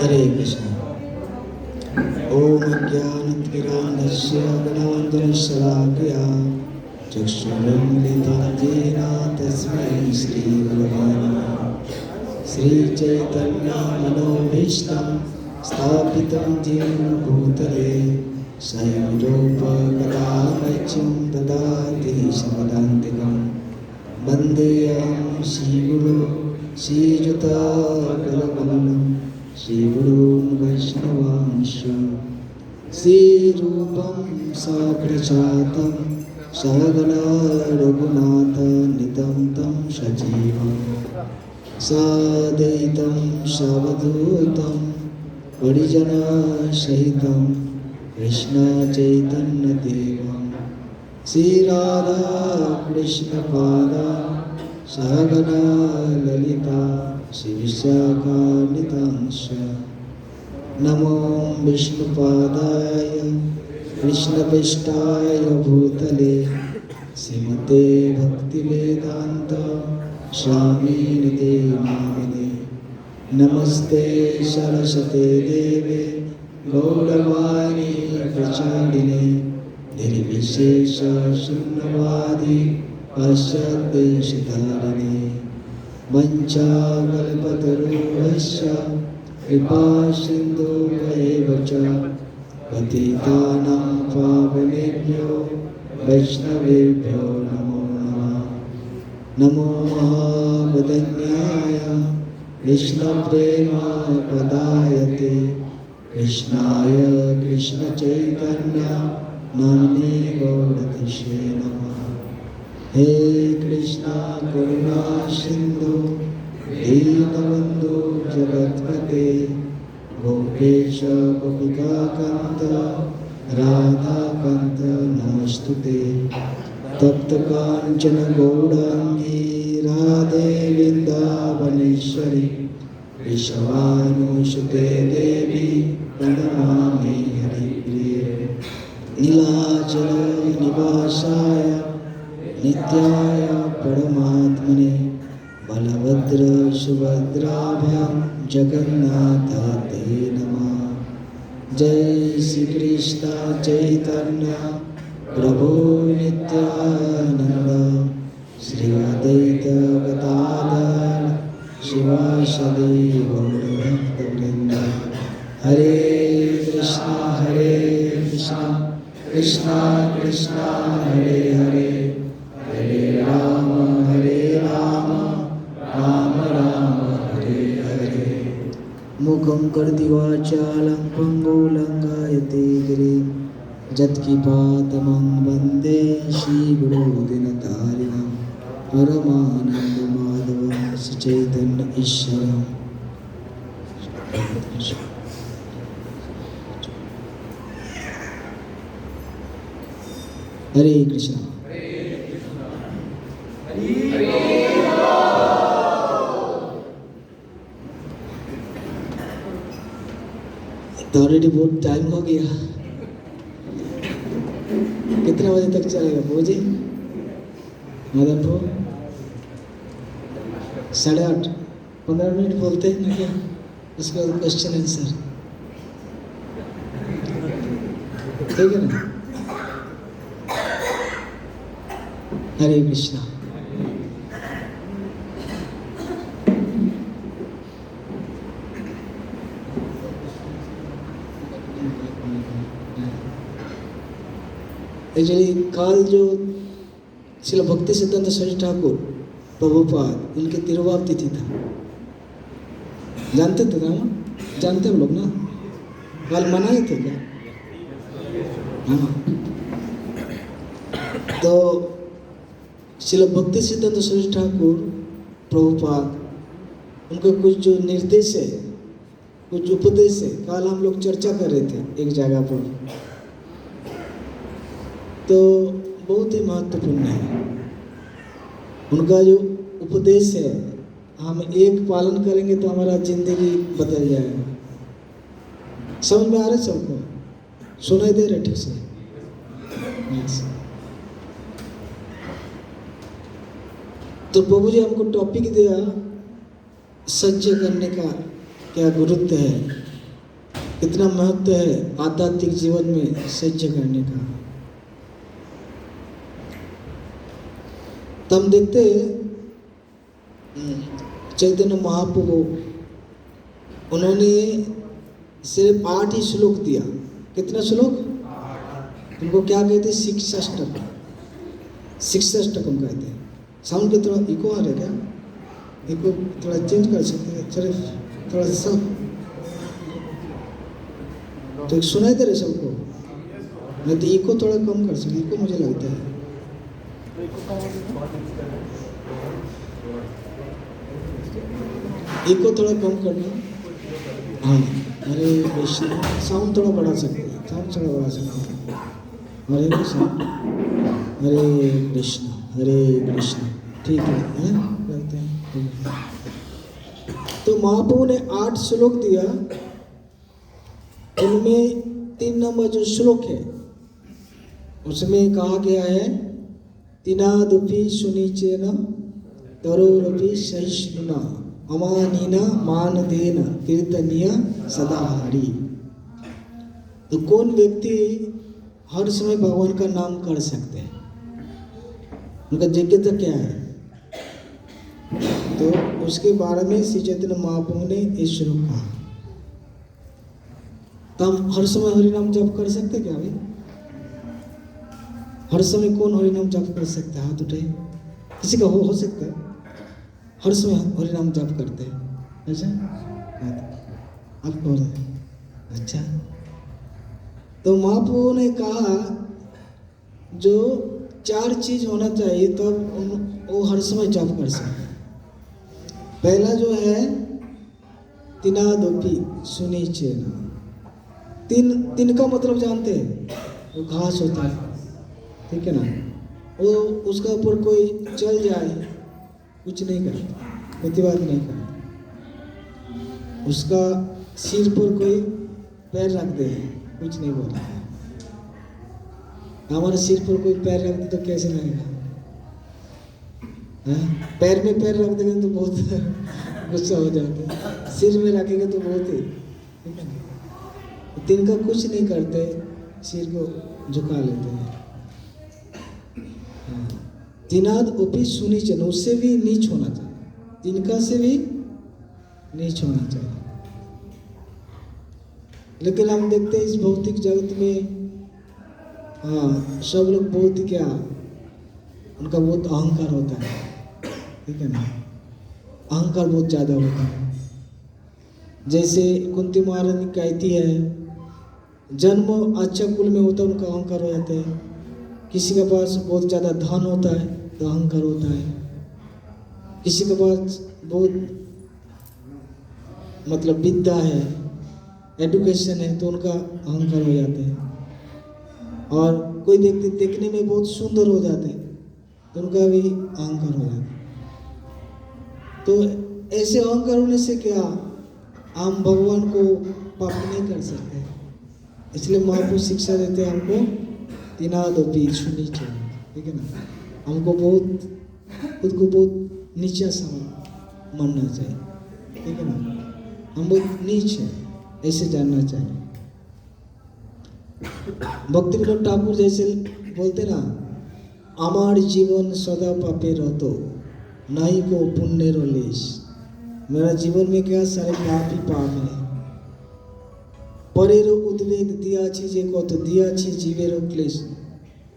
हरे कृष्ण। ओम ज्ञानतिमिरान्धस्य ज्ञानाञ्जनशलाकया चक्षुरुन्मिलितं येन तस्मै श्रीगुरवे नमः। श्रीचैतन्यमनोभीष्टं स्थापितं येन भूतले स्वयं रूपकदामह्यं ददाति शपदान्तिकं। वन्देऽहं श्रीगुरु श्रीयुतापदकमलं श्रीगुरून् वैष्णवांश। श्रीरूपं साग्रजातं सहगणा रघुनाथान्वितं तं सजीवं साद्वैतं सावधूतं परिजनसहितं कृष्णचैतन्यदेवं श्रीराधा कृष्णपादा सहगणा ललिता श्रीविशाखान्वितांश्च। नमो विष्णुपादाय कृष्णपृष्ठाय भूतले श्रीमते भक्तिवेदान्त स्वामिनिधे नामिने। नमस्ते सरस्वते देवे गौरवाणी प्रचारिणे निर्विशेष शून्यवादी पाश्चात्यदेशधारिणे। वञ्चाकल्पतरुभ्यश्च कृपासिन्धुभ्यैव च पतितानां पावनेभ्यो वैष्णवेभ्यो नमो नमः। नमो महावदन्याय कृष्णप्रेमप्रदायते कृष्णाय कृष्णचैतन्य नाम्ने गौरतिषे नमः। हे कृष्णा करुणा सिंधु दीनबंधु जगत्पते गोपेश गोपिकाकांत राधाकांत नमस्तुते। तप्त कांचन गौरांगी राधे वृंदावनेश्वरी विश्वानुसुते देवी प्रणमामि हरिप्रिये। नीलाचल निवासाय नित्याय परमात्मने बलभद्र सुभद्राभ्यां जगन्नाथ ते नमः। जय श्री कृष्ण चैतन्य प्रभु नित्यानंद श्री अद्वैत गदाधर शिवासादि गौरभक्तवृंद। हरे कृष्णा कृष्णा कृष्णा हरे हरे हरे राम राम राम हरे हरे। मुखं करोति वाचालं पङ्गुं लङ्घयते गिरिं यत्कृपातमं वन्दे श्रीगुरुदिनतारिणं परमानन्दमाधवं श्रीचैतन्य ईश्वरम्। हरे कृष्णा। तो ऑलरेडी बहुत टाइम हो गया। कितने बजे तक चलेगा बाबूजी? मदनपुर 8:30 15 मिनट बोलते हैं ना क्या? उसके बाद क्वेश्चन आंसर, ठीक है ना? हरे कृष्णा। एक्चुअली काल जो श्रील भक्ति सिद्धांत सरस्वती ठाकुर प्रभुपाद उनकी तिरुभाव तिथि था। जानते थे ना? जानते हम लोग ना? काल मनाए थे क्या? हाँ। तो श्रील भक्ति सिद्धांत सरस्वती ठाकुर प्रभुपाद उनका कुछ जो निर्देश है, कुछ उपदेश है, कल हम लोग चर्चा कर रहे थे एक जगह पर, तो बहुत ही महत्वपूर्ण है। उनका जो उपदेश है, हम एक पालन करेंगे तो हमारा जिंदगी बदल जाएगा। समझ में आ रहा है सबको? सुनाई दे रहा ठीक से? तो प्रभु जी हमको टॉपिक दिया सज्ज करने का क्या गुरुत्व है। कितना महत्व है आध्यात्मिक जीवन में सह्य करने का। तो हम देखते चैतन्य महाप्रभु, उन्होंने सिर्फ 8 ही श्लोक दिया। कितना श्लोक? उनको क्या कहते? शिक्षाष्टकम। शिक्षाष्टकम कहते हैं। साउंड के थोड़ा इको आ रहा है क्या? इको थोड़ा चेंज कर सकते हैं? चलिए थोड़ा सा तो सुनाई दे रहे सबको? नहीं तो इको थोड़ा कम कर सकते। इको मुझे लगता है इको थोड़ा कम करना। हाँ, हरे कृष्ण। साउंड थोड़ा बढ़ा सकते हैं, साउंड थोड़ा बढ़ा सकते हैं। हरे कृष्ण हरे कृष्ण हरे कृष्ण। ठीक है, करते हैं। तो महाप्रभु ने 8 श्लोक दिया। उनमें 3 नंबर जो श्लोक है उसमें कहा गया है, तिनादुपि सुनिचेन तरोरपि सहिष्णुना अमानीना मानदेन कीर्तनीय सदाहरि। तो कौन व्यक्ति हर समय भगवान का नाम कर सकते हैं? उनका योग्यता क्या है? तो उसके बारे में श्री चैतन्य महाप्रभु ने इस श्लोक कहा। तो हम हर समय हरि नाम जप कर सकते क्या भाई? हर समय कौन हरि नाम जप कर सकता है? हाथ उठाइए। किसी का हो सकता है हर समय हरि नाम जप करते हैं? ऐसा आपको? अच्छा। तो महाप्रभु ने कहा जो 4 चीज होना चाहिए तब वो हर समय जप कर सकते। पहला जो है तिनादुपि सुनिचेन। तीन का मतलब जानते हैं? वो घास होता है, ठीक है ना? वो उसका ऊपर कोई चल जाए कुछ नहीं करता, प्रतिवाद नहीं करता। उसका सिर पर कोई पैर रख दे कुछ नहीं बोलता। हमारे सिर पर कोई पैर रख दे तो कैसे लगेगा? पैर में पैर रख देंगे तो बहुत गुस्सा हो जाता है, सिर में रखेंगे तो बहुत ही, ठीक है ना? तिनका कुछ नहीं करते, सिर को झुका लेते हैं। तिनाद उपी सुनिचेन, उससे भी नीच होना चाहिए, तिनका से भी नीच होना चाहिए। लेकिन हम देखते हैं इस भौतिक जगत में सब लोग बहुत ही क्या, उनका बहुत अहंकार होता है, ठीक है ना? अहंकार बहुत ज़्यादा होता है। जैसे कुंती महारानी कहती है, जन्म अच्छा कुल में होता है उनका अहंकार हो जाता है। किसी के पास बहुत ज़्यादा धन होता है तो अहंकार होता है। किसी के पास बहुत मतलब विद्या है, एडुकेशन है, तो उनका अहंकार हो जाते हैं। और कोई व्यक्ति देखने में बहुत सुंदर हो जाते हैं तो उनका भी अहंकार हो जाता है। तो ऐसे अहंकार होने से क्या, हम भगवान को पाप नहीं कर सकते। इसलिए महापुरुष शिक्षा देते हैं हमको तिनादुपि सुनिचेन, ठीक है ना? हमको बहुत खुद को बहुत नीचा सा मानना चाहिए, ठीक है ना? हम बहुत नीच हैं ऐसे जानना चाहिए। भक्ति विनोद ठाकुर जैसे बोलते ना, आमार जीवन सदा पापे रहतो नहीं को पुण्य रो लेश। मेरा जीवन में क्या सारे पाप ही पाप है। परेरो उद्वेग दिया चीजें को तो दिया छी जीवेरो क्लेश।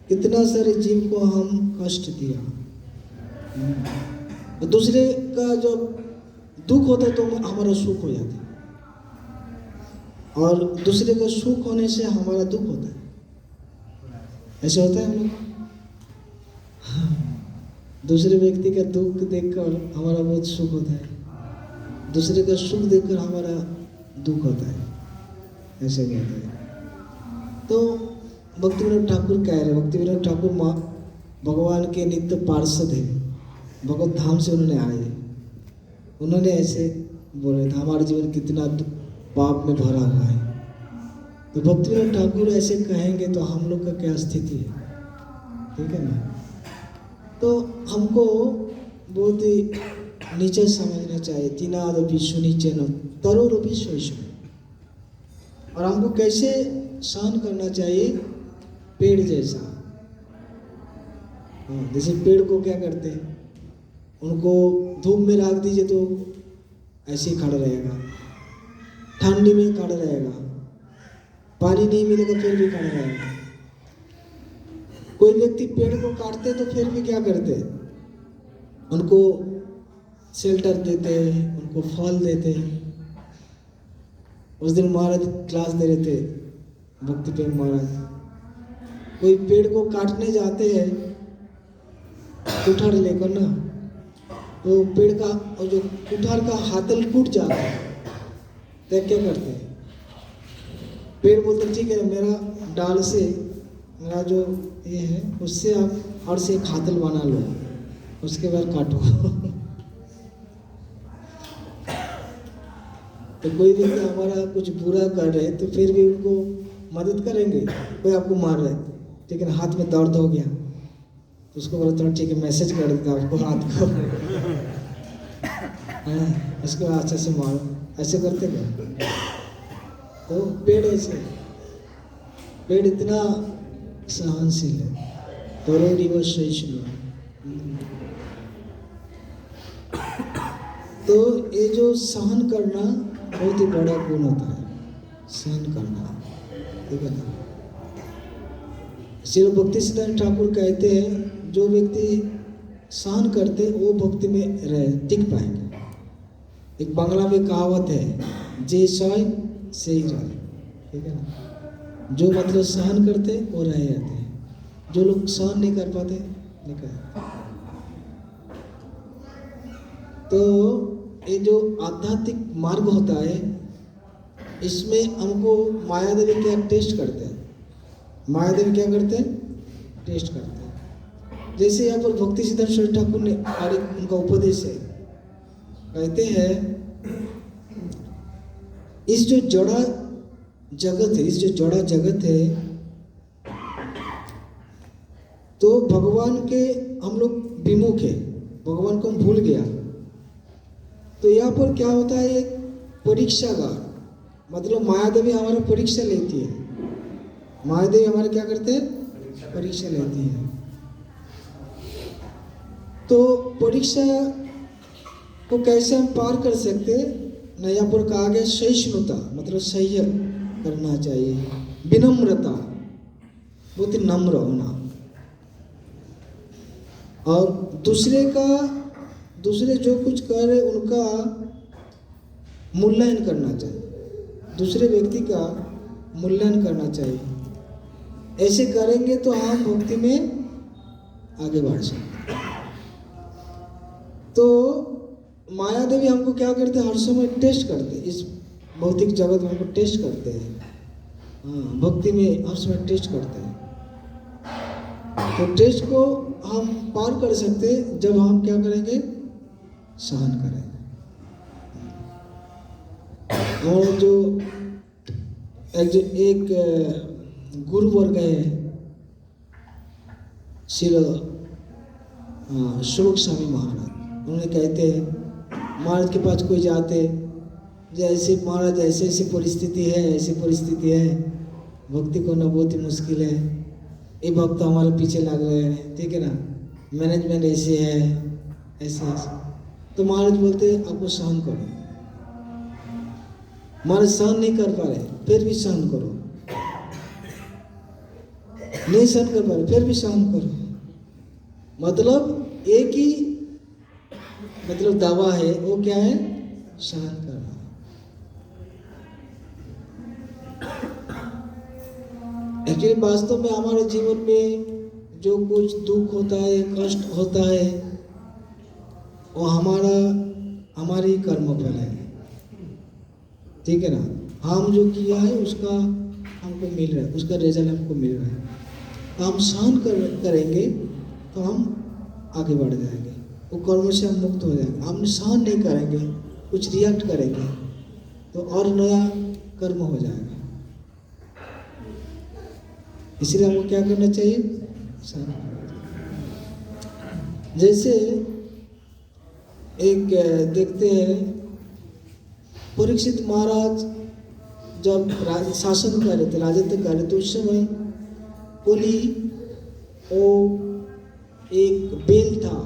कितना सारे जीव को हम कष्ट दिया। दूसरे का जब दुख होता है तो हमारा सुख हो जाता है, और दूसरे का सुख होने से हमारा दुख होता है। ऐसे होता है हम लोग। दूसरे व्यक्ति का दुख देखकर हमारा बहुत सुख होता है, दूसरे का सुख देखकर हमारा दुख होता है, ऐसे कहते हैं। तो भक्ति विनोद ठाकुर कह रहे, भक्ति विनोद ठाकुर भगवान के नित्य पार्षद है, भगवत धाम से उन्होंने आए। उन्होंने ऐसे बोले था, हमारा जीवन कितना पाप में भरा हुआ है। तो भक्ति विनोद ठाकुर ऐसे कहेंगे तो हम लोग का क्या स्थिति है, ठीक है ना? तो हमको बहुत ही नीचे समझना चाहिए। तिनादुपि सुनिचेन तरोरपि सहिष्णुना। और हमको कैसे सहन करना चाहिए, पेड़ जैसा। जैसे पेड़ को क्या करते हैं, उनको धूप में रख दीजिए तो ऐसे ही खड़ा रहेगा, ठंडी में खड़ा रहेगा, पानी नहीं मिलेगा फिर भी खड़ा रहेगा। कोई व्यक्ति पेड़ को काटते तो फिर भी क्या करते, उनको शेल्टर देते, उनको फल देते। उस दिन महाराज क्लास दे रहे थे, भक्ति प्रेम महाराज। कोई पेड़ को काटने जाते हैं कुठार लेकर ना, तो पेड़ का और जो कुठार का हाथल टूट जाता है, तो क्या करते हैं, पेड़ बोलते ठीक है मेरा डाल से, मेरा जो ये है उससे आप और से एक हाथल बना लो, उसके बाद काटो। तो कोई व्यक्ति हमारा कुछ बुरा कर रहे तो फिर भी उनको मदद करेंगे। कोई आपको मार रहे ठीक है ना, हाथ में दर्द हो गया तो उसको बोला थोड़ा ठीक है मैसेज कर देता आपको हाथ को, उसके बाद अच्छे से मारो, ऐसे करते क्या। तो पेड़ ऐसे, पेड़ इतना सहनशील है, करोड़ी व सहिष्णु। तो ये जो सहन करना बहुत ही बड़ा गुण होता है, सहन करना, ठीक है ना। श्री भक्ति सिद्धांत ठाकुर कहते हैं जो व्यक्ति सहन करते वो भक्ति में रह टिक पाएंगे। एक बांग्ला में कहावत है, जे सह से ही रहे, ठीक है ना। जो मतलब सहन करते वो रह जाते हैं, जो लोग सहन नहीं कर पाते नहीं कर। तो ये जो आध्यात्मिक मार्ग होता है इसमें हमको माया देवी क्या टेस्ट करते हैं, माया देवी क्या करते हैं, टेस्ट करते हैं। जैसे यहाँ पर भक्ति सिद्धांत सरस्वती ठाकुर ने और एक उनका उपदेश है, कहते हैं इस जो जड़ा जगत है, इस जो जड़ा जगत है तो भगवान के हम लोग विमुख है, भगवान को हम भूल गया। तो यहाँ पर क्या होता है, एक परीक्षागार, मतलब माया देवी हमारा परीक्षा लेती है। माया देवी हमारे क्या करते हैं, परीक्षा लेती है। तो परीक्षा को कैसे हम पार कर सकते हैं ना, यहाँ पर कहा गया सहिष्णुता, मतलब सह्य करना चाहिए, विनम्रता, बहुत ही नम्र होना, और दूसरे जो कुछ कर रहे उनका मूल्यांकन करना चाहिए, दूसरे व्यक्ति का मूल्यांकन करना चाहिए। ऐसे करेंगे तो हम भक्ति में आगे बढ़ सकते। तो माया देवी हमको क्या करते हैं, हर समय टेस्ट करते हैं, इस भौतिक जगत में हमको टेस्ट करते हैं। हाँ, भक्ति में हर समय टेस्ट करते हैं। तो टेस्ट को हम पार कर सकते हैं जब हम क्या करेंगे, सहन करेंगे। और जो एक गुरु वर्ग है श्री शुभ स्वामी महाराज, उन्होंने कहते हैं महाराज के पास कोई जाते, जैसे महाराज ऐसी ऐसी परिस्थिति है, ऐसी परिस्थिति है, भक्ति करना बहुत ही मुश्किल है, ये भक्त हमारे पीछे लग रहे हैं, ठीक है ना, मैनेजमेंट ऐसे है, ऐसे ऐसे। तो महाराज बोलते आपको सहन करो। महाराज सहन नहीं कर पा रहे फिर भी सहन करो, नहीं सहन कर पा रहे फिर भी सहन करो। मतलब एक ही मतलब दावा है, वो क्या है, सहन करना। एक्चुअली वास्तव में हमारे जीवन में जो कुछ दुख होता है, कष्ट होता है, वो हमारी कर्म फल है, ठीक है ना। हम जो किया है उसका हमको मिल रहा है, उसका रिजल्ट हमको मिल रहा है। तो हम सहन करेंगे तो हम आगे बढ़ जाएंगे, वो कर्म से हम मुक्त हो जाएंगे। हम सहन नहीं करेंगे, कुछ रिएक्ट करेंगे तो और नया कर्म हो जाएगा। इसलिए हमको क्या करना चाहिए, सहन करना चाहिए। जैसे एक देखते हैं परीक्षित महाराज जब शासन कर रहे थे, राजत्व कर रहे थे, उस समय कोली वो एक बेल था,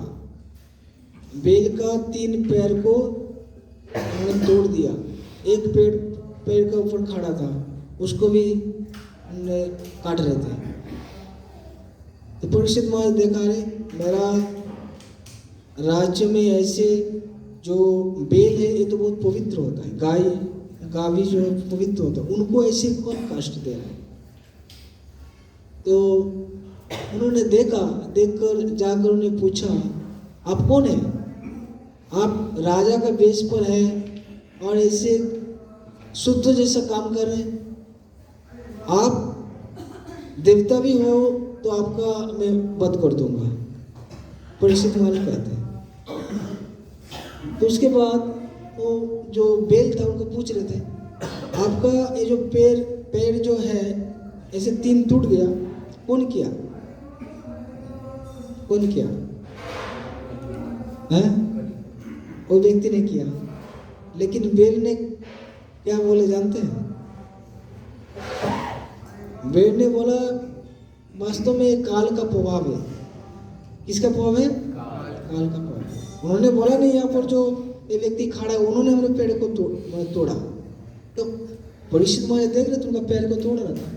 बेल का 3 पैर को उन्होंने तोड़ दिया, एक पैर के ऊपर खड़ा था, उसको भी काट रहे थे। तो परीक्षित महाराज देखा रहे, मेरा राज्य में ऐसे जो बेल है ये तो बहुत पवित्र होता है, गाय भी जो पवित्र होता है, उनको ऐसे कौन कष्ट दे रहा है। तो उन्होंने देखकर जाकर उन्हें पूछा, आप कौन है? आप राजा का वेश पर है और ऐसे शुद्ध जैसा काम कर रहे हैं, आप देवता भी हो तो आपका मैं वध कर दूंगा, परीक्षित महाराज कहते हैं। तो उसके बाद वो जो बेल था उनको पूछ रहे थे, आपका ये जो पैर जो है ऐसे 3 टूट गया, कौन किया है? वो व्यक्ति ने किया। लेकिन बेल ने क्या बोले जानते हैं? बेल ने बोला वास्तव में काल का प्रभाव है। किसका प्रभाव है? काल का प्रभाव। उन्होंने बोला नहीं, यहाँ पर जो ये व्यक्ति खड़ा है उन्होंने हमारे पैर को तोड़ा। तो परीक्षित महाराज देख रहे थे उनका पैर को तोड़ रहा था।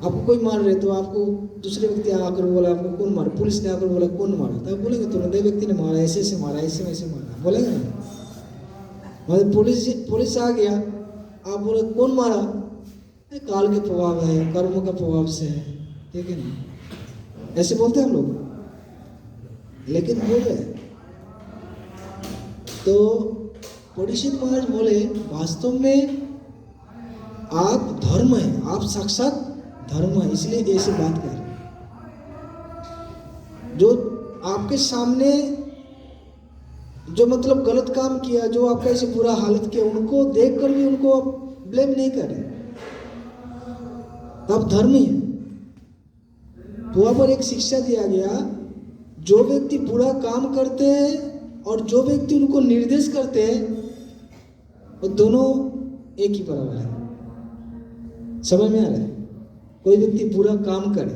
आपको कोई मार रहे तो आपको दूसरे व्यक्ति आकर बोला आपको कौन मारा, पुलिस ने आकर बोला कौन मारा, तब बोलेंगे तुरंत ये व्यक्ति ने मारा, ऐसे मारा, ऐसे वैसे मारा, बोलेंगे ना। पुलिस आ गया, आप बोले कौन मारा, काल के प्रभाव है, कर्मों का प्रभाव से है, ठीक है ना, ऐसे बोलते हैं हम लोग। लेकिन बोले तो परीक्षित महाराज बोले वास्तव में आप धर्म है, आप साक्षात धर्म है, इसलिए ऐसी बात कर रहे। जो आपके सामने जो मतलब गलत काम किया, जो आपका ऐसे बुरा हालत किया, उनको देखकर भी उनको ब्लेम नहीं करें, तो आप धर्मी है। तो वहां पर एक शिक्षा दिया गया, जो व्यक्ति बुरा काम करते हैं और जो व्यक्ति उनको निर्देश करते हैं, वो दोनों एक ही बराबर है। समझ में आ रहा है? कोई व्यक्ति बुरा काम करे,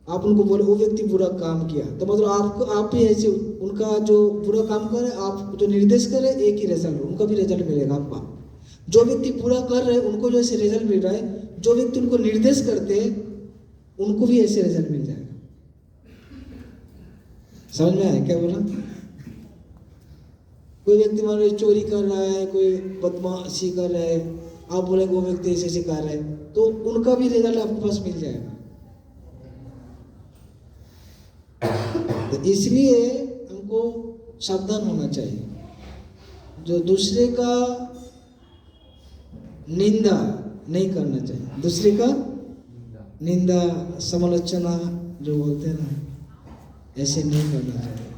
आप उनको बोले वो व्यक्ति बुरा काम किया, तो मतलब आप भी ऐसे उनका जो बुरा काम करे, आप जो निर्देश करे, एक ही रिजल्ट, उनका भी रिजल्ट मिलेगा आपका। जो व्यक्ति बुरा कर रहे हैं उनको जो ऐसे रिजल्ट मिल रहा है, जो व्यक्ति उनको निर्देश करते हैं उनको भी ऐसे रिजल्ट मिल जाएगा। समझ में आया क्या बोला? कोई व्यक्ति मान लो चोरी कर रहा है, कोई बदमाशी कर रहा है, आप बोलेंगे वो व्यक्ति ऐसे सिखा रहे हैं, तो उनका भी रिजल्ट आपके पास मिल जाएगा। तो इसलिए हमको सावधान होना चाहिए। जो दूसरे का निंदा नहीं करना चाहिए, दूसरे का निंदा समालोचना जो बोलते हैं ना, ऐसे नहीं करना चाहिए।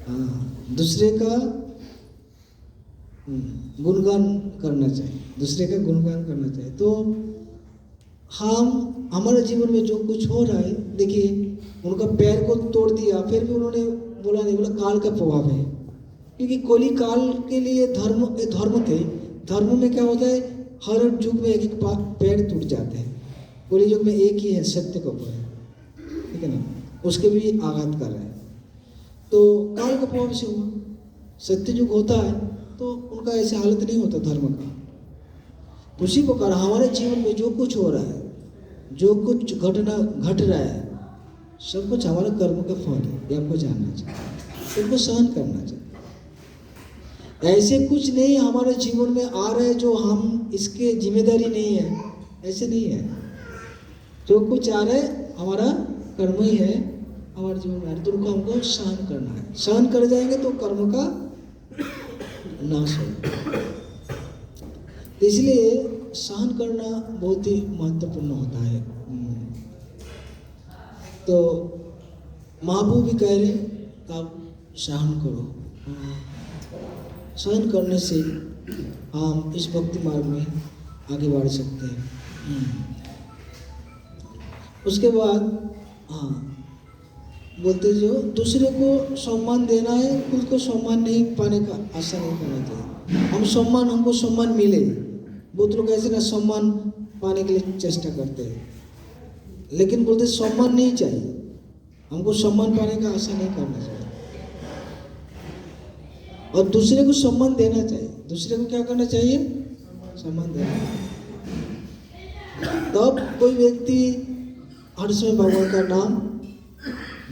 हाँ, दूसरे का गुणगान करना चाहिए, दूसरे का गुणगान करना चाहिए। तो हम हमारे जीवन में जो कुछ हो रहा है, देखिए उनका पैर को तोड़ दिया, फिर भी उन्होंने बोला नहीं, बोला काल का प्रभाव है, क्योंकि कोली काल के लिए धर्म थे। धर्म में क्या होता है, हर युग में एक एक पैर टूट जाते हैं। कोली युग में एक ही है, सत्य का पैर, ठीक है ना, उसके भी आघात कर रहे हैं। तो काल का प्रभाव से हुआ, सत्य युग होता है तो उनका ऐसे हालत नहीं होता धर्म का। उसी प्रकार हमारे जीवन में जो कुछ हो रहा है, जो कुछ घटना घट रहा है, सब कुछ हमारा कर्म का फल है, ये आपको जानना चाहिए, उनको सहन करना चाहिए। ऐसे कुछ नहीं हमारे जीवन में आ रहे जो हम इसके जिम्मेदारी नहीं है, ऐसे नहीं है। जो कुछ आ रहा है हमारा कर्म ही है, हमारे जीवन में आ रहे तो उनको हमको सहन करना है। सहन कर जाएंगे तो कर्म का नाश होगा। इसलिए सहन करना बहुत ही महत्वपूर्ण होता है। तो महाप्रभु भी कह रहे आप सहन करो, सहन करने से हम इस भक्ति मार्ग में आगे बढ़ सकते हैं। उसके बाद हाँ बोलते जो दूसरे को सम्मान देना है, खुद को सम्मान नहीं पाने का आशा नहीं करना चाहिए। हमको सम्मान मिले, बहुत लोग ऐसे ना सम्मान पाने के लिए चेष्टा करते हैं, लेकिन बोलते सम्मान नहीं चाहिए, हमको सम्मान पाने का आशा नहीं करना चाहिए, और दूसरे को सम्मान देना चाहिए। दूसरे को क्या करना चाहिए? सम्मान देना चाहिए। तब कोई व्यक्ति हर समय भगवान का नाम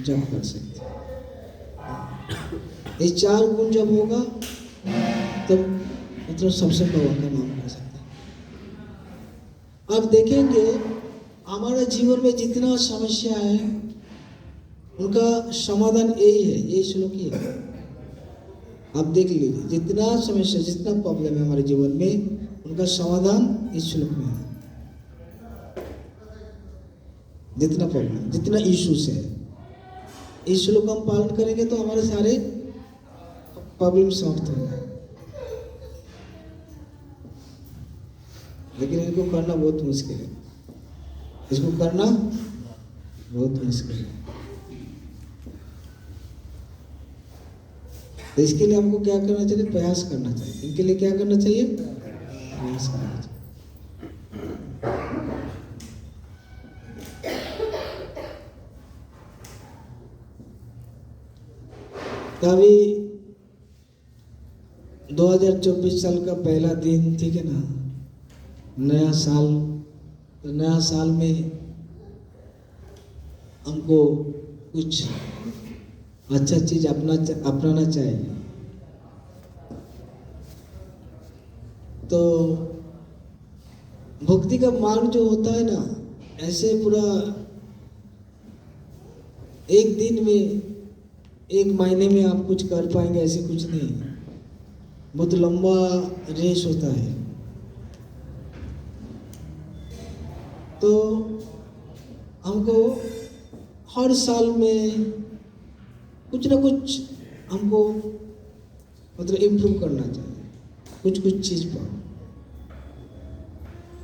जप कर सकते हैं। ये 4 गुण जब होगा तब मतलब सबसे भगवान का नाम कर सकते हैं। अब देखेंगे हमारे जीवन में जितना समस्या है उनका समाधान यही है, यही श्लोक ही है। आप देख लीजिए, जितना समस्या, जितना प्रॉब्लम है हमारे जीवन में, उनका समाधान इस श्लोक में है। जितना प्रॉब्लम, जितना इश्यूज है, इस श्लोक को हम पालन करेंगे तो हमारे सारे प्रॉब्लम सॉल्व होंगे। लेकिन इनको करना बहुत मुश्किल है, इसको करना बहुत मुश्किल है। तो इसके लिए हमको क्या करना चाहिए? प्रयास करना चाहिए। इनके लिए क्या करना चाहिए? प्रयास करना चाहिए। अभी 2024 साल का पहला दिन, ठीक है ना, नया साल। तो नया साल में हमको कुछ अच्छा चीज अपनाना चाहिए। तो भक्ति का मार्ग जो होता है ना, ऐसे पूरा एक दिन में, एक महीने में आप कुछ कर पाएंगे ऐसे कुछ नहीं, बहुत लंबा रेस होता है। तो हमको हर साल में कुछ ना कुछ हमको मतलब इम्प्रूव करना चाहिए, कुछ कुछ चीज़ पर।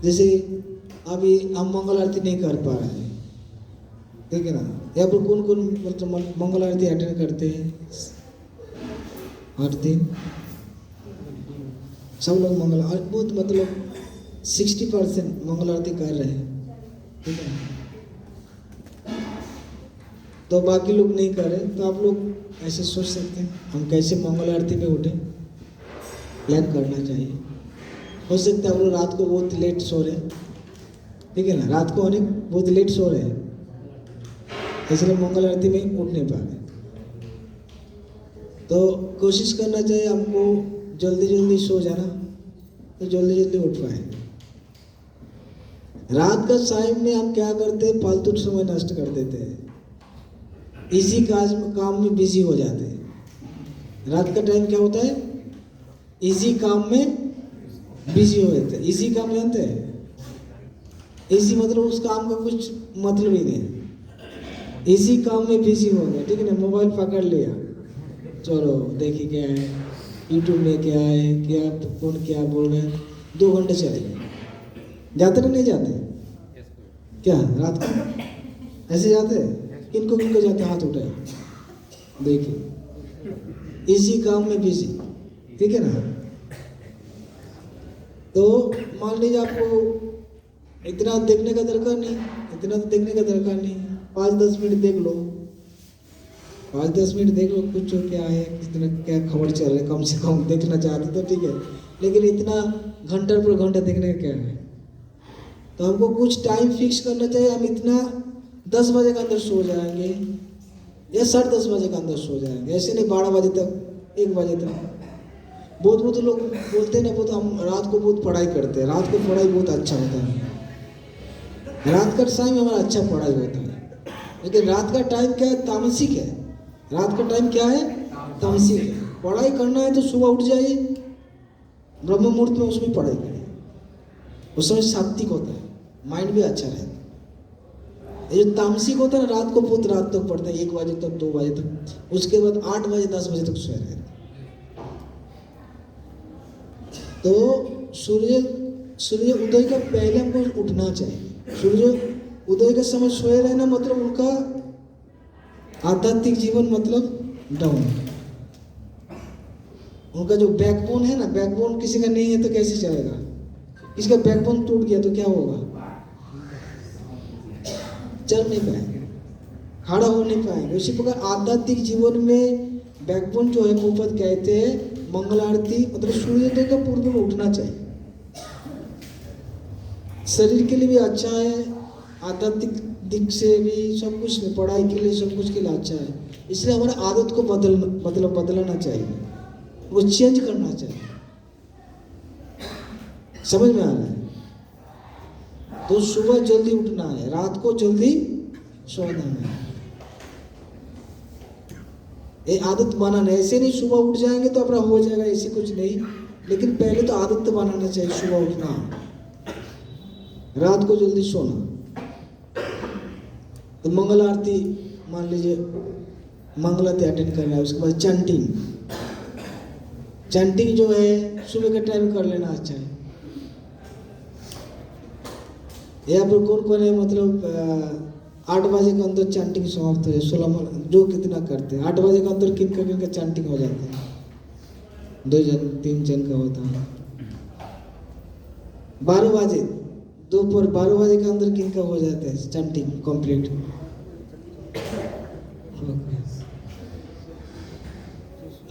जैसे अभी हम मंगल आरती नहीं कर पा रहे हैं, ठीक है ना, या फिर कौन कौन मतलब मंगल आरती अटेंड करते हैं? हर दिन सब लोग मंगल, बहुत मतलब 60% मंगल आरती कर रहे हैं, ठीक है। तो बाकी लोग नहीं कर रहे, तो आप लोग ऐसे सोच सकते हैं हम कैसे मंगल आरती में उठे, प्लान करना चाहिए। हो सकता है आप लोग रात को बहुत लेट सो रहे, ठीक है ना, रात को अनेक बहुत लेट सो रहे हैं, इसलिए मंगल आरती में उठ नहीं पा रहे। तो कोशिश करना चाहिए हमको जल्दी जल्दी सो जाना, तो जल्दी जल्दी उठ पाए। रात का टाइम में हम क्या करते हैं? फालतू समय नष्ट कर देते हैं, इसी काम में बिजी हो जाते हैं। रात का टाइम क्या होता है? इसी काम में बिजी हो जाते हैं। इसी काम जानते हैं? इसी मतलब उस काम का कुछ मतलब ही नहीं है, इसी काम में बिजी हो गए, ठीक है ना। मोबाइल पकड़ लिया, चलो देखिए क्या है, यूट्यूब में क्या है, क्या कौन क्या बोल रहे हैं, 2 घंटे चले गए। जाते ना नहीं जाते? क्या रात को ऐसे जाते हैं? किनको किनको जाते? हाथ उठाए, देखिए इसी काम में बिजी, ठीक है ना। तो मान लीजिए आपको इतना देखने का दरकार नहीं, इतना तो देखने का दरकार नहीं, 5-10 मिनट देख लो, 5-10 मिनट देख लो, कुछ क्या है, कितना क्या खबर चल रहा है, कम से कम देखना चाहते तो ठीक है, लेकिन इतना घंटा पर घंटा देखने का क्या है। तो हमको कुछ टाइम फिक्स करना चाहिए, हम इतना 10 बजे के अंदर सो जाएंगे या 10:30 बजे के अंदर सो जाएंगे, ऐसे नहीं 12 बजे तक, 1 बजे तक। बहुत लोग बोलते हैं ना, बहुत हम रात को बहुत पढ़ाई करते हैं, रात को पढ़ाई बहुत अच्छा होता है, रात का टाइम हमारा अच्छा पढ़ाई होता है, लेकिन रात का टाइम क्या है? तामसिक है। रात का टाइम क्या है? तामसिक है। पढ़ाई करना है तो सुबह उठ जाइए, ब्रह्म मुहूर्त में उसमें पढ़ाई करिए, उस समय सात्विक होता है, माइंड भी अच्छा रहता है। ये जो तामसिक होता है ना, रात को बहुत रात तक पढ़ते हैं, 1 बजे तक, 2 बजे तक, उसके बाद 8 बजे 10 बजे तक सोए रहते। तो सूर्य उदय का पहले हमको उठना चाहिए। सूर्य उदय के समय सोए रहना मतलब उनका आध्यात्मिक जीवन मतलब डाउन, उनका जो बैकबोन है ना, बैकबोन किसी का नहीं है तो कैसे चलेगा? किसका बैकबोन टूट गया तो क्या होगा? चल नहीं पाएंगे, खड़ा हो नहीं पाएंगे। उसी प्रकार आध्यात्मिक जीवन में बैकबोन जो है, प्रभुपाद कहते हैं मंगल आरती मतलब सूर्योदय के पूर्व में उठना चाहिए। शरीर के लिए भी अच्छा है, आध्यात्मिक दिक से भी, सब कुछ में, पढ़ाई के लिए, सब कुछ के लिए अच्छा है। इसलिए हमारे आदत को बदलना चाहिए, वो चेंज करना चाहिए। समझ में आ रहा है? तो सुबह जल्दी उठना है, रात को जल्दी सोना है। ये आदत बनाना है। ऐसे नहीं सुबह उठ जाएंगे तो अपना हो जाएगा, ऐसे कुछ नहीं। लेकिन पहले तो आदत बनाना चाहिए, सुबह उठना, रात को जल्दी सोना। तो मंगल आरती मान लीजिए, मंगल आरती अटेंड करना है। उसके बाद चैंटिंग जो है सुबह के टाइम कर लेना अच्छा है। यहाँ पर कौन है मतलब 8 बजे के अंदर चैंटिंग समाप्त हो जाए, 16 जो कितना करते हैं 8 बजे के अंदर किनका चैंटिंग हो जाता है, 2 जन 3 जन का होता है। 12 बजे दोपहर 12 बजे के अंदर किनका हो जाता है चैंटिंग कंप्लीट?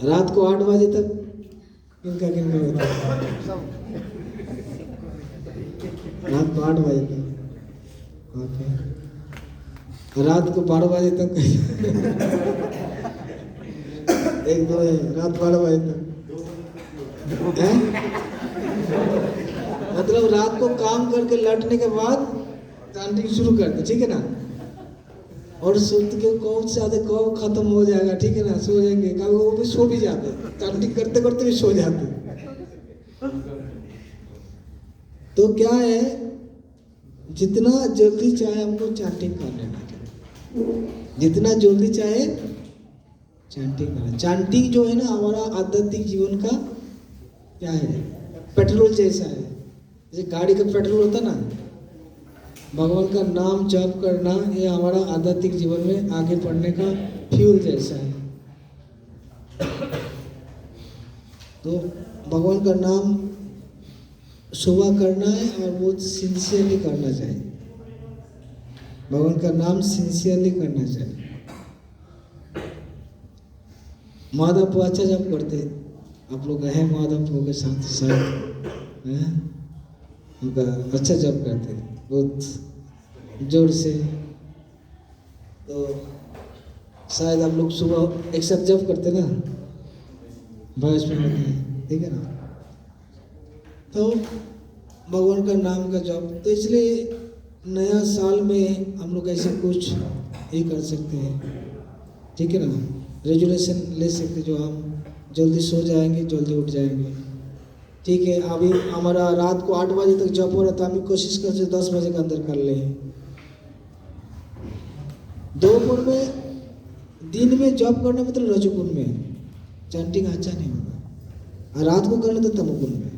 रात को 8 बजे तक किनका होता है? रात को 8 बजे तक, रात को 12 बजे तक एक दो है, रात 12 बजे तक है? मतलब रात को काम करके लौटने के बाद चैंटिंग शुरू करते, ठीक है ना? और सोते के कब से आते कब खत्म हो जाएगा, ठीक है ना? सो जाएंगे, कभी वो भी सो भी जाते, चैंटिंग करते करते भी सो जाते। तो क्या है, जितना जल्दी चाहे हमको चैंटिंग कर लेना चाहिए, जितना जल्दी चाहे चैंटिंग करना। चैंटिंग जो है ना हमारा आध्यात्मिक जीवन का क्या है, पेट्रोल जैसा है। जैसे गाड़ी का पेट्रोल होता ना, भगवान का नाम जप करना, ये हमारा आध्यात्मिक जीवन में आगे बढ़ने का फ्यूल जैसा है। तो भगवान का नाम सुबह करना है और वो सिंसियरली करना चाहिए। भगवान का नाम सिंसियरली करना चाहिए। माधव अच्छा जप करते, आप लोग हैं माधव के साथ हैं, उनका अच्छा जप करते बहुत जोर से। तो शायद आप लोग सुबह एक साथ जप करते ना, वॉइस में होते हैं, ठीक है ना? तो भगवान का नाम का जप, तो इसलिए नया साल में हम लोग ऐसे कुछ ही कर सकते हैं, ठीक है ना? रेजोल्यूशन ले सकते, जो हम जल्दी सो जाएंगे, जल्दी उठ जाएंगे, ठीक है? अभी हमारा रात को 8 बजे तक जप हो रहा था, हम कोशिश कर से 10 बजे के अंदर कर लें। दोपहर में, दिन में जप करना मतलब रजोगुण में, चैंटिंग अच्छा नहीं होगा। और रात को करना तो तमोगुण में।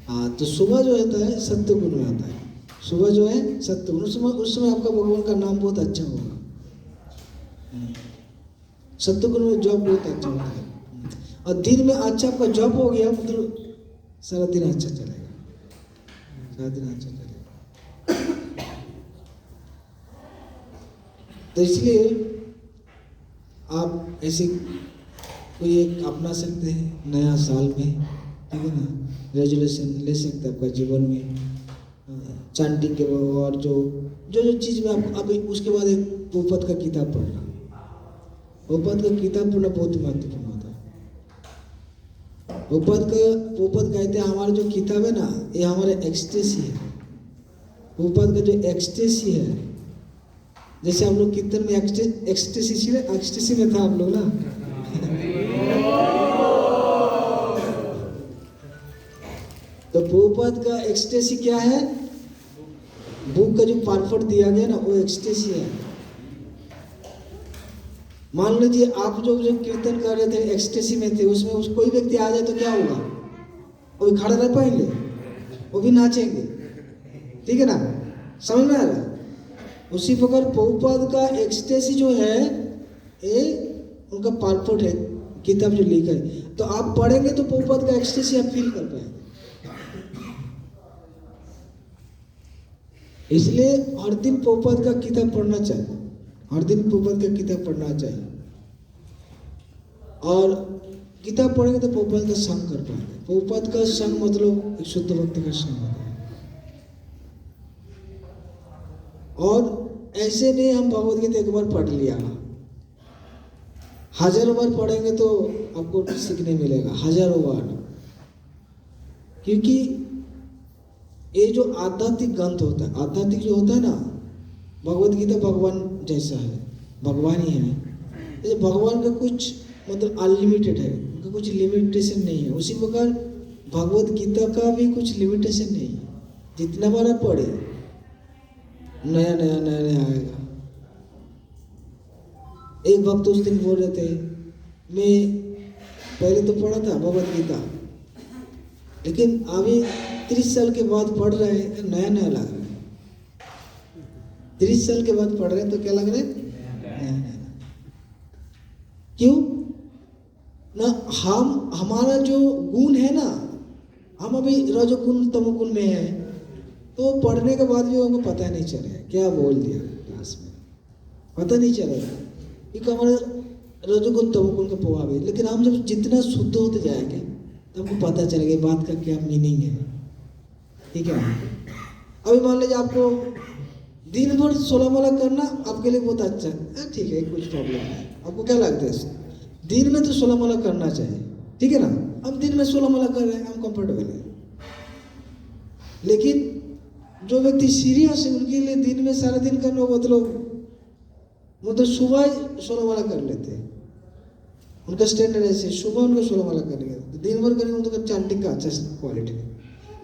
हाँ, तो सुबह जो होता है सत्य गुण में आता है। सुबह जो है सत्य गुण, उस समय आपका भगवान का नाम बहुत अच्छा होगा। सत्य गुण में जॉब बहुत अच्छा होता है। और दिन में अच्छा आपका जॉब हो गया मतलब सारा दिन अच्छा चलेगा, सारा दिन अच्छा चलेगा। तो इसलिए आप ऐसे कोई एक अपना सकते हैं नया साल में, ठीक है ना? रेजोल्यूशन ले सकते हैं आपका जीवन में, चैंटिंग के और जो चीज़ में आप अभी। उसके बाद एक प्रभुपाद का किताब पढ़ना, प्रभुपाद का किताब पढ़ना बहुत महत्वपूर्ण होता है। प्रभुपाद कहते हैं हमारा जो किताब है ना, ये हमारे एक्सटेसी है। प्रभुपाद का जो एक्सटेसी है, जैसे हम लोग कीर्तन में एक्सटेसी में था हम लोग ना तो प्रभुपाद का एक्सटेसी क्या है? बुक का जो पार्फट दिया गया ना, वो एक्सटेसी है। मान लीजिए आप जो कीर्तन कर रहे थे एक्सटेसी में थे, उसमें कोई व्यक्ति आ जाए तो क्या होगा? वो भी खड़े रह पाएंगे, वो भी नाचेंगे, ठीक है ना? समझ में आ रहा है? उसी प्रकार प्रभुपाद का एक्सटेसी जो है ये उनका पासपोर्ट है, किताब जो लिखा है। तो आप पढ़ेंगे तो प्रभुपाद का एक्सटेसी आप फील कर पाएंगे। इसलिए हर दिन प्रभुपाद का किताब पढ़ना चाहिए, हर दिन प्रभुपाद का किताब पढ़ना चाहिए। और किताब पढ़ेंगे तो प्रभुपाद का संग कर पाएंगे। प्रभुपाद का संग मतलब एक शुद्ध भक्त का संग होता है। और ऐसे नहीं हम भगवद गीता एक बार पढ़ लिया, हजारों बार पढ़ेंगे तो आपको सीखने मिलेगा, हजारों बार। क्योंकि ये जो आध्यात्मिक ग्रंथ होता है, आध्यात्मिक जो होता है ना, भगवद गीता भगवान जैसा है, भगवान ही है। ये भगवान का कुछ मतलब अनलिमिटेड है, उनका कुछ लिमिटेशन नहीं है। उसी प्रकार भगवद गीता का भी कुछ लिमिटेशन नहीं है। जितना बार आप पढ़े नया नया नया नया आएगा। एक भक्त उस दिन बोल रहे थे, मैं पहले तो पढ़ा था भगवद गीता, लेकिन अभी 30 साल के बाद पढ़ रहे हैं, नया नया लग रहा है। 30 साल के बाद पढ़ रहे हैं तो क्या लग रहा है? नया नया। क्यों ना? हमारा जो गुण है ना, हम अभी रजोगुण तमोगुण में है, तो पढ़ने के बाद भी हमको पता नहीं चलेगा क्या बोल दिया क्लास में, पता नहीं चलेगा, क्योंकि हमारा रजोगुण तमोगुण का प्रभाव है। लेकिन हम जब जितना शुद्ध होते जाएंगे तो हमको पता चलेगा बात का क्या मीनिंग है। ठीक है? अभी मान लीजिए आपको दिन भर 16 माला करना आपके लिए बहुत अच्छा है, ठीक है, कुछ प्रॉब्लम है। आपको क्या लगता है? दिन में तो 16 माला करना चाहिए, ठीक है ना? हम दिन में 16 माला कर रहे हैं, हम कंफर्टेबल है। लेकिन जो व्यक्ति सीरियस है उनके लिए दिन में सारा दिन करना मतलब सुबह 16 माला कर लेते हैं। उनका स्टैंडर्ड ऐसे, सुबह उनको 16 माला करेंगे, तो दिन भर करेंगे उनका चैंटिंग का अच्छा क्वालिटी है।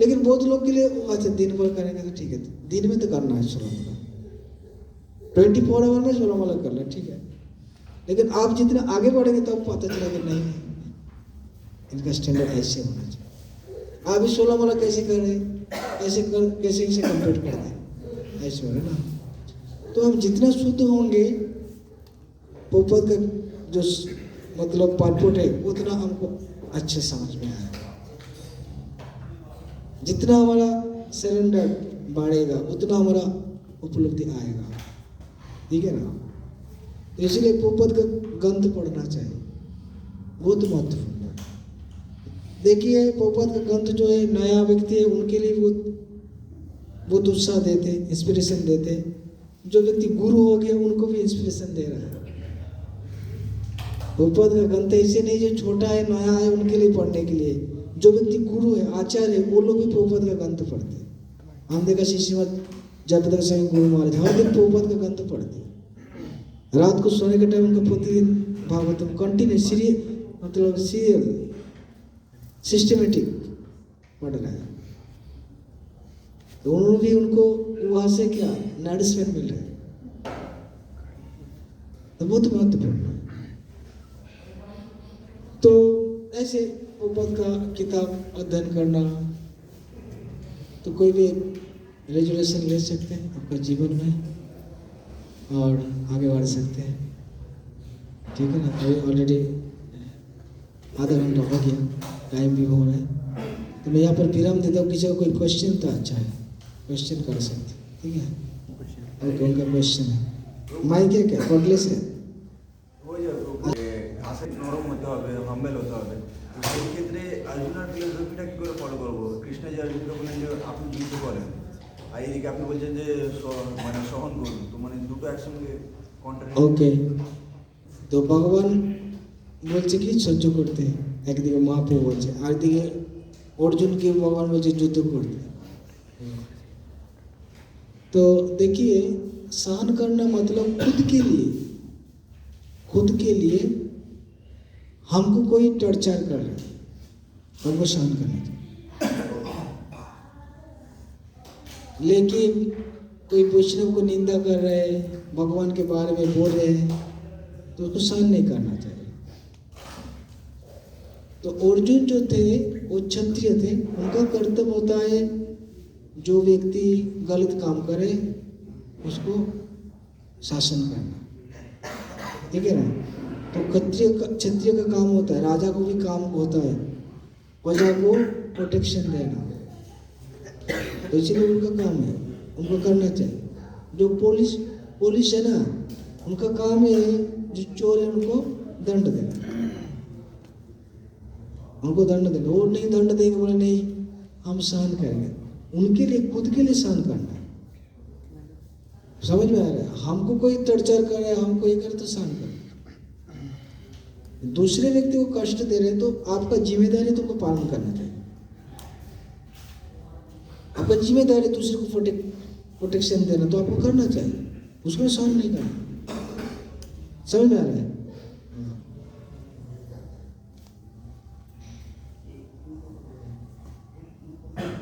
लेकिन बहुत लोग के लिए अच्छा दिन भर करेंगे तो ठीक है, दिन में तो करना है 16 माला, 24 आवर में 16 माला कर ले, ठीक है। लेकिन आप जितना आगे बढ़ेंगे तब पता चलेगा नहीं, इनका स्टैंडर्ड ऐसे होना चाहिए। आप 16 माला कैसे कर रहे हैं, कैसे कंप्लीट कर दें, ऐसे हो रहा है ना। तो हम जितना शुद्ध होंगे, प्रभुपाद का जो मतलब पासपोर्ट है, उतना हमको अच्छे समझ में आएगा। जितना हमारा सरेंडर बढ़ेगा उतना हमारा उपलब्धि आएगा, ठीक है ना। तो इसलिए प्रभुपाद का ग्रंथ पढ़ना चाहिए, बहुत महत्वपूर्ण है। देखिए प्रभुपाद का ग्रंथ जो है, नया व्यक्ति है उनके लिए बहुत उत्साह देते, इंस्पिरेशन देते। जो व्यक्ति गुरु हो गया उनको भी इंस्पिरेशन दे रहा है। प्रभुपाद का ग्रंथ ऐसे नहीं जो छोटा है नया है उनके लिए पढ़ने के लिए। जो व्यक्ति गुरु है, आचार्य है, वो लोग भी प्रभुपाद का ग्रंथ पढ़ते हैं। हम देखा श्रीमद जयप्रकाश स्वामी गुरु महाराज हर दिन प्रभुपाद का ग्रंथ पढ़ते हैं। रात को सोने के टाइम उनका प्रतिदिन भागवतम कंटिन्यू सीरियल सिस्टमेटिक पढ़ रहा है। तो उन्होंने भी उनको वहां से क्या नरिशमेंट मिल रहा है, तो बहुत महत्वपूर्ण है। तो ऐसे प्रभुपाद का किताब अध्ययन करना, तो कोई भी रेजुलेशन ले सकते हैं आपका जीवन में और आगे बढ़ सकते हैं, ठीक है ना। अभी ऑलरेडी आधा घंटा हो गया, टाइम भी हो रहा है, तो मैं यहाँ पर विराम देता हूँ। किसी का कोई क्वेश्चन तो अच्छा है, क्वेश्चन कर सकते, ठीक है। ओके, उनका क्वेश्चन है, माइक है क्या, कॉर्डलेस है? নরম হতে হবে, হাম্বেল হতে হবে। তো সেই ক্ষেত্রে আর্জুনার ফিলোসফিটা কী করে ফলো করবো? কৃষ্ণ যে অর্জুনকে বলেন যে আপনি যুদ্ধ করেন, আর এইদিকে আপনি বলছেন যে মানে সহন করুন, তো মানে দুটো একসঙ্গে কন্ট্রাডিক্ট। ওকে, তো ভগবান বলছে কি সহ্য করতে, একদিকে মহাপ্রভু বলছে, আর দিকে অর্জুনকে ভগবান বলছে যুদ্ধ করতে। तो देखिए, सहन करना मतलब खुद के लिए हमको कोई टॉर्चर कर रहा है, हमको सहन करना चाहिए। लेकिन कोई वैष्णव को निंदा कर रहे हैं, भगवान के बारे में बोल रहे हैं, तो उसको सहन नहीं करना चाहिए। तो अर्जुन जो थे वो क्षत्रिय थे, उनका कर्तव्य होता है जो व्यक्ति गलत काम करे उसको शासन करना। ठीक है ना। तो क्षत्रिय का काम होता है, राजा को भी काम होता है प्रजा को प्रोटेक्शन देना, तो इसलिए उनका काम है, उनको करना चाहिए। जो पुलिस है ना, उनका काम है जो चोर है उनको दंड देना, उनको दंड देना। वो नहीं दंड देंगे, बोले नहीं हम सहन करेंगे, उनके लिए खुद के लिए सहन करना है। समझ में आ रहा है? हमको कोई टर्चर करे, हमको ये करे तो सहन कर। दूसरे व्यक्ति को कष्ट दे रहे हैं तो आपका जिम्मेदारी तुमको पालन करना चाहिए। आपका जिम्मेदारी दूसरे को प्रोटेक्शन देना, तो आपको करना चाहिए, उसको सहन नहीं करना। समझ में आ रहा है?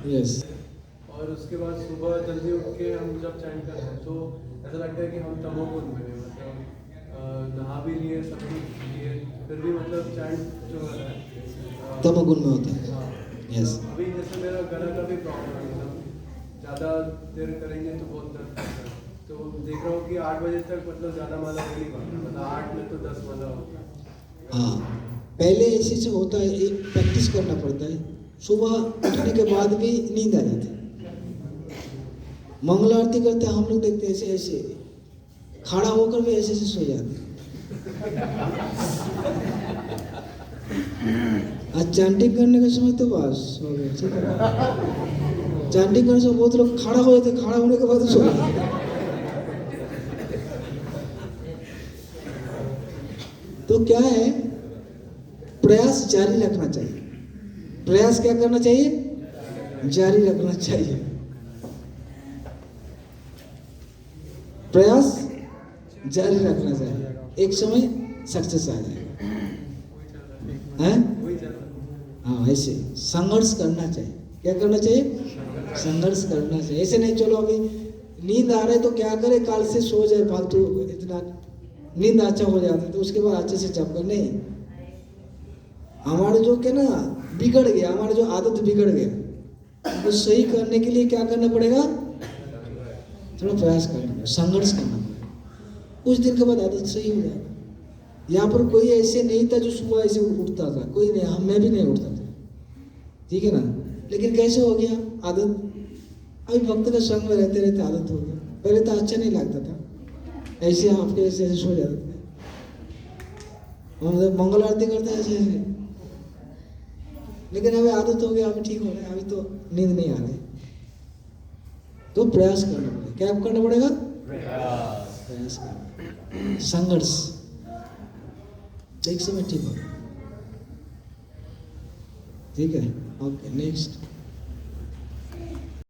यस। और उसके बाद सुबह जल्दी उठ के हम जब चैंट करते हैं तो ऐसा लगता है कि हम तमोगुण में हैं, मतलब नहा भी लिए, सब कुछ लिए, फिर भी मतलब चैंट जो है तमोगुण में होता है। हाँ। यस। अभी जैसे मेरा गला का भी प्रॉब्लम है, मतलब ज़्यादा देर करेंगे तो बहुत दर्द करता है, तो देख रहा हूँ कि 8 बजे तक मतलब ज़्यादा माला नहीं पड़ता, मतलब 8 में तो 10 माला होता है। हाँ, पहले ऐसे से होता है, एक प्रैक्टिस करना पड़ता है। सुबह उठने के बाद भी नींद आ जाती है। मंगल आरती करते हम लोग देखते ऐसे ऐसे, खड़ा होकर भी ऐसे ऐसे सो जाते। आज चांटिंग करने के समय तो बस हो गया, ठीक है। चांटिंग करने से बहुत लोग खड़ा हो जाते, खड़ा होने के बाद सो जाते। तो क्या है, प्रयास जारी रखना चाहिए। प्रयास क्या करना चाहिए? जारी रखना चाहिए। प्रयास जारी रखना चाहिए, एक समय सक्सेस आ जाएगा। हैं? हाँ, ऐसे संघर्ष करना चाहिए। क्या करना चाहिए? संघर्ष करना चाहिए। ऐसे नहीं चलो अभी नींद आ रहे तो क्या करे, काल से सो जाए फालतू, इतना नींद अच्छा हो जाता है तो उसके बाद अच्छे से जप कर। नहीं, हमारे जो क्या ना बिगड़ गया, हमारा जो आदत बिगड़ गया, तो सही करने के लिए क्या करना पड़ेगा? थोड़ा प्रयास करना पड़ेगा, संघर्ष करना पड़ेगा। कुछ दिन के बाद आदत सही हो जाएगा। यहाँ पर कोई ऐसे नहीं था जो सुबह ऐसे उठता था, कोई नहीं, मैं भी नहीं उठता था, ठीक है ना। लेकिन कैसे हो गया आदत? अभी भक्त के संग में रहते रहते आदत हो गया। पहले तो अच्छा नहीं लगता था, ऐसे आपके ऐसे ऐसे सो जाते थे, हम मंगल आरती करते ऐसे ऐसे, लेकिन अभी आदत हो गया, अभी ठीक हो रहा है, अभी तो नींद नहीं आ रही। तो प्रयास करना पड़ेगा। क्या करना पड़ेगा? प्रयास करना, संघर्ष। एक समय ठीक हो, ठीक है। Okay, next.